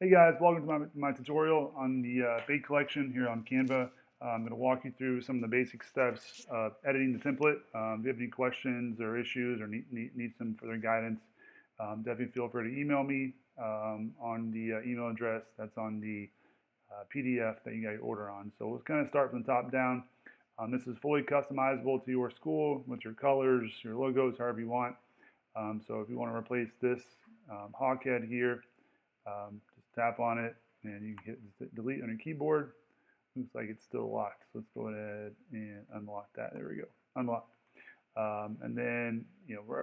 Hey guys, welcome to my tutorial on the bait collection here on Canva. I'm going to walk you through some of the basic steps of editing the template. If you have any questions or issues or need some further guidance, definitely feel free to email me on the email address that's on the PDF that you got your order on. So let's kind of start from the top down. This is fully customizable to your school with your colors, your logos, however you want. So if you want to replace this hawk head here, just tap on it and you can hit delete on your keyboard. Looks like it's still locked. So let's go ahead and unlock that. There we go. Unlocked. And then,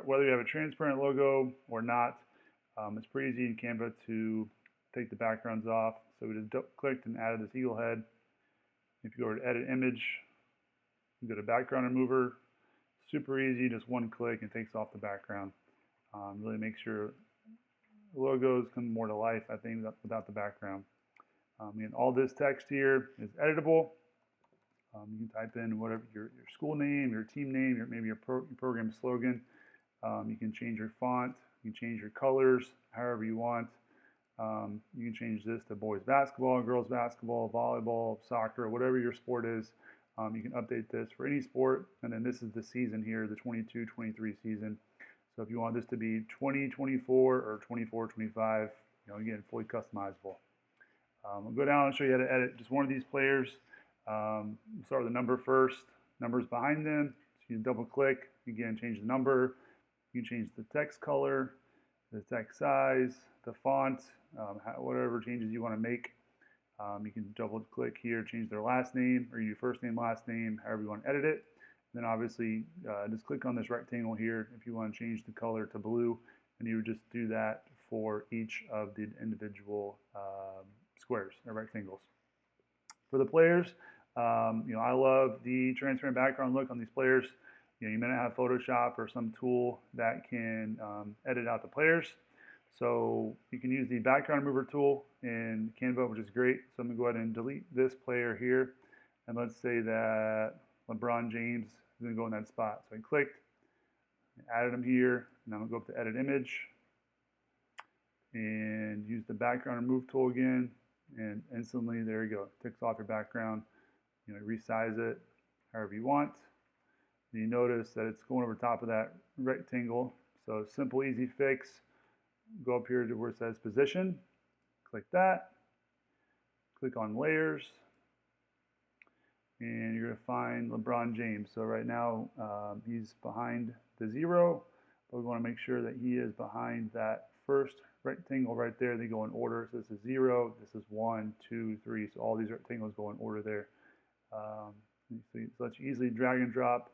whether you have a transparent logo or not, it's pretty easy in Canva to take the backgrounds off. So we just clicked and added this eagle head. If you go to edit image, you go to background remover. Super easy, just one click and takes off the background. Really makes your logos come more to life, I think, without the background. And all this text here is editable. You can type in whatever your school name, your team name, maybe your program slogan. You can change your font. You can change your colors however you want. You can change this to boys basketball, girls basketball, volleyball, soccer, whatever your sport is. You can update this for any sport. And then this is the season here, the 22-23 season. So if you want this to be 20-24 or 24-25, again, fully customizable. I'll go down and show you how to edit just one of these players. Start with the number first. Numbers behind them. So you double click. Again, change the number. You can change the text color, the text size, the font, whatever changes you want to make. You can double click here, change their last name, or you do first name, last name, however you want to edit it. Then obviously just click on this rectangle here if you want to change the color to blue, and you would just do that for each of the individual squares or rectangles. For the players, I love the transparent background look on these players. You may not have Photoshop or some tool that can edit out the players. So you can use the background remover tool in Canva, which is great. So I'm going to go ahead and delete this player here. And let's say that LeBron James is going to go in that spot. So I clicked, added him here, and I'm going to go up to edit image and use the background remove tool again. And instantly, there you go. It takes off your background. Resize it however you want. And you notice that it's going over top of that rectangle. So simple, easy fix. Go up here to where it says position. Click that. Click on layers. And you're going to find LeBron James. So right now he's behind the 0, but we want to make sure that he is behind that first rectangle right there. They go in order. So this is 0, this is 1, 2, 3. So all these rectangles go in order there. So let's easily drag and drop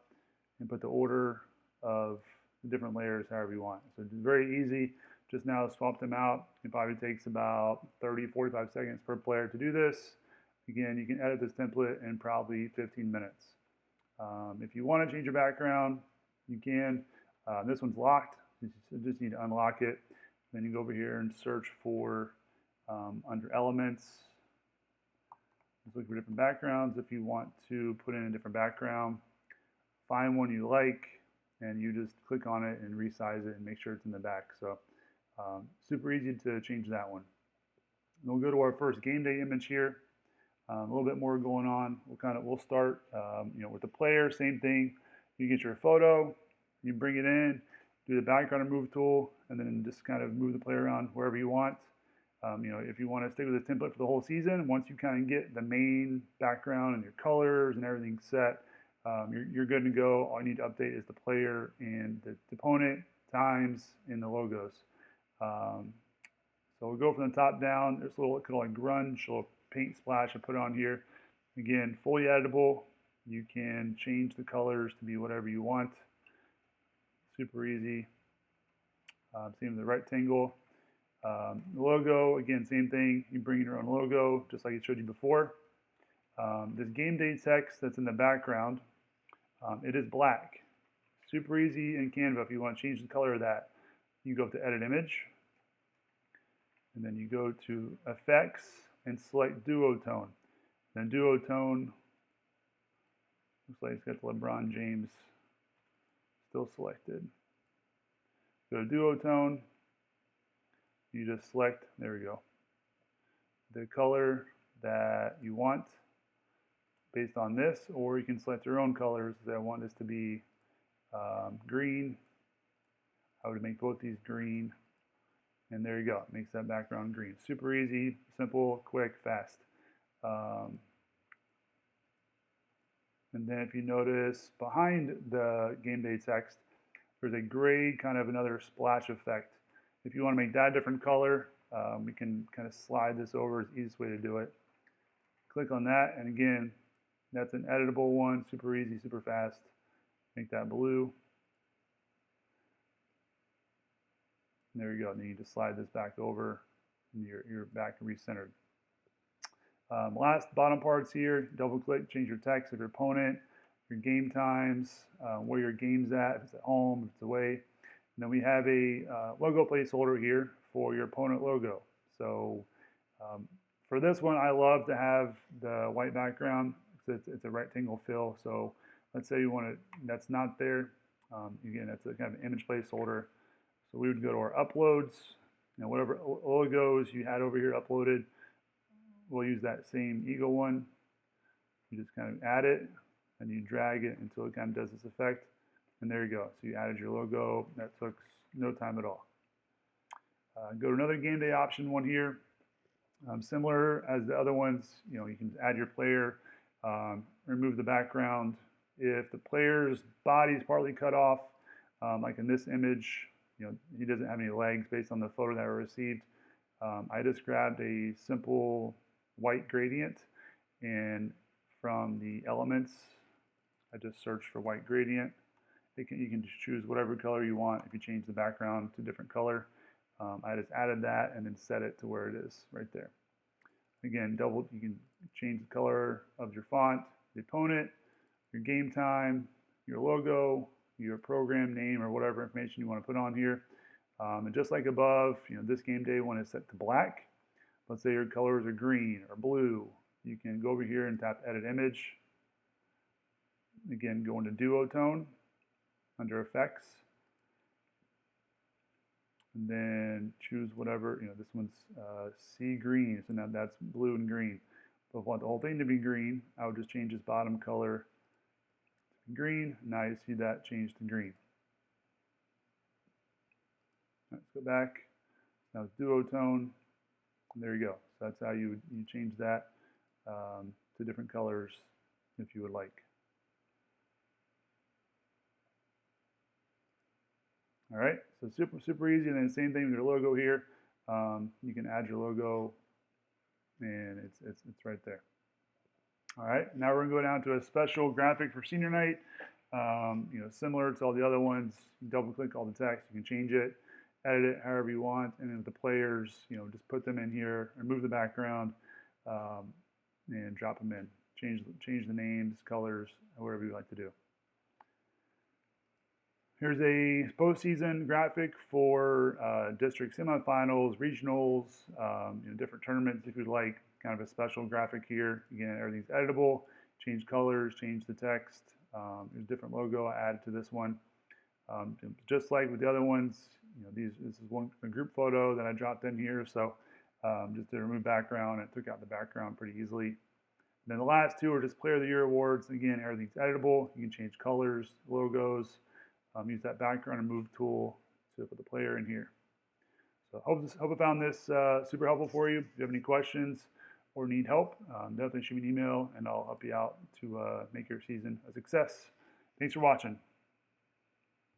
and put the order of the different layers however you want. So it's very easy. Just now swap them out. It probably takes about 30-45 seconds per player to do this. Again, you can edit this template in probably 15 minutes. If you want to change your background, you can. This one's locked. You just need to unlock it. Then you go over here and search for under elements. Just look for different backgrounds. If you want to put in a different background, find one you like, and you just click on it and resize it and make sure it's in the back. So super easy to change that one. And we'll go to our first game day image here. A little bit more going on. We'll start with the player. Same thing. You get your photo, you bring it in, do the background remove tool, and then just kind of move the player around wherever you want. If you want to stick with this template for the whole season, once you kind of get the main background and your colors and everything set, you're good to go. All you need to update is the player and the opponent, times, and the logos. So we'll go from the top down. There's a little like grunge, a little paint splash I put on here. Again, fully editable. You can change the colors to be whatever you want. Super easy. Same with the rectangle. The logo, again, same thing. You bring in your own logo, just like I showed you before. This game day text that's in the background, it is black. Super easy in Canva if you want to change the color of that. You go up to edit image, and then you go to effects and select duotone. Then duotone looks like it's got the LeBron James still selected. Go to duotone. You just select, there we go. the color that you want based on this, or you can select your own colors. I want this to be green. I would make both these green, and there you go. It makes that background green. Super easy, simple, quick, fast. And then if you notice behind the game day text, there's a gray kind of another splash effect. If you want to make that a different color, we can kind of slide this over. It's the easiest way to do it. Click on that, and again, that's an editable one, super easy, super fast. Make that blue. And there you go. And then you just slide this back over, and you're back recentered. Last bottom parts here, double click, change your text of your opponent, your game times, where your game's at, if it's at home, if it's away. And then we have a logo placeholder here for your opponent logo. So for this one, I love to have the white background because it's a rectangle fill. So let's say you want to, that's not there. Again, that's a kind of an image placeholder. So we would go to our uploads, whatever logos you had over here uploaded, we'll use that same eagle one. You just kind of add it and you drag it until it kind of does this effect. And there you go. So you added your logo. That took no time at all. Go to another game day option one here. Similar as the other ones, you can add your player, remove the background. If the player's body is partly cut off, like in this image, he doesn't have any legs based on the photo that I received. I just grabbed a simple white gradient, and from the elements, I just searched for white gradient. You can just choose whatever color you want if you change the background to a different color. I just added that and then set it to where it is right there. Again, you can change the color of your font, the opponent, your game time, your logo, your program name, or whatever information you want to put on here. And just like above, this game day one is set to black. Let's say your colors are green or blue. You can go over here and tap Edit Image. Again, go into Duotone under Effects. And then choose whatever, this one's sea green, so now that's blue and green. But if I want the whole thing to be green, I would just change this bottom color to green. Now you see that change to green. Let's go back. Now it's Duotone. There you go. So that's how you change that to different colors if you would like. All right, so super easy. And then same thing with your logo here. You can add your logo, and it's right there. All right, now we're gonna go down to a special graphic for senior night. Similar to all the other ones. You double click all the text. You can change it, edit it however you want, and then with the players, just put them in here, remove the background, and drop them in. Change the names, colors, whatever you like to do. Here's a postseason graphic for district semifinals, regionals, different tournaments if you'd like. Kind of a special graphic here. Again, everything's editable. Change colors, change the text. There's a different logo added to this one. Just like with the other ones, this is a group photo that I dropped in here. So just to remove background, it took out the background pretty easily. And then the last two are just Player of the Year awards. Again, everything's editable. You can change colors, logos. Use that background and move tool to put the player in here. So hope I found this super helpful for you. If you have any questions or need help, definitely shoot me an email and I'll help you out to make your season a success. Thanks for watching.